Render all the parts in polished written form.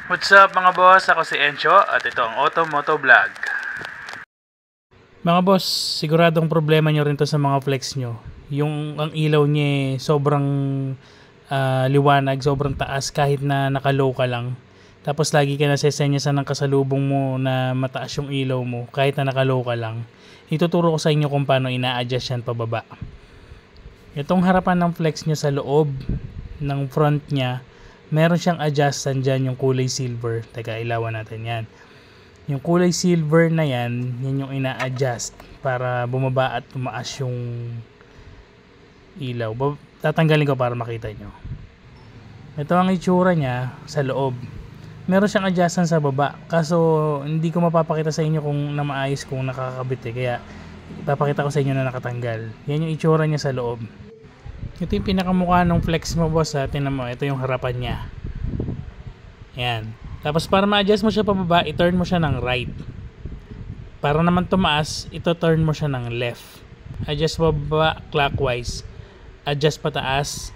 What's up mga boss? Ako si Encho at ito ang Moto Vlog. Mga boss, siguradong problema nyo rin to sa mga flex nyo. Yung ang ilaw niya sobrang liwanag, sobrang taas kahit na naka-low ka lang. Tapos lagi ka nasesenyasan ng kasalubong mo na mataas yung ilaw mo kahit na naka-low ka lang. Ituturo ko sa inyo kung paano ina-adjust yan pababa. Itong harapan ng flex nyo sa loob ng front niya, meron siyang adjustan dyan, yung kulay silver. Teka, ilawan natin yan. Yung kulay silver na yan, yan yung ina-adjust para bumaba at tumaas yung ilaw. Tatanggalin ko para makita nyo. Ito ang itsura niya sa loob. Meron siyang adjustan sa baba. Kaso hindi ko mapapakita sa inyo kung na maayos kung nakakabit Kaya ipapakita ko sa inyo na nakatanggal. Yan yung itsura niya sa loob. Ito yung pinakamukha ng flex mo boss ha. Tingnan mo, ito yung harapan niya. Yan. Tapos para ma-adjust mo siya pababa, i-turn mo siya ng right. Para naman tumaas, ito-turn mo siya ng left. Adjust pababa, clockwise. Adjust pataas,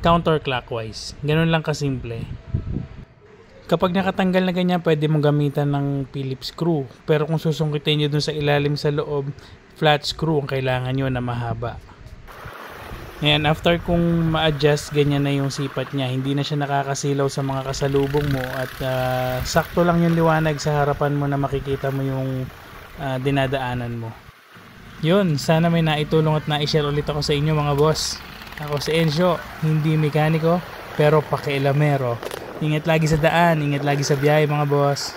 counterclockwise. Ganun lang kasimple. Kapag nakatanggal na ganyan, pwede mong gamitan ng Phillips screw. Pero kung susungkitin nyo dun sa ilalim sa loob, flat screw ang kailangan nyo na mahaba. Ayan, after kung ma-adjust, ganyan na yung sipat niya. Hindi na siya nakakasilaw sa mga kasalubong mo at sakto lang yung liwanag sa harapan mo na makikita mo yung dinadaanan mo. Yun, sana may naitulong at na-share ulit ako sa inyo mga boss. Ako si Encho, hindi mekaniko pero pakialamero. Ingat lagi sa daan, ingat lagi sa biyahe mga boss.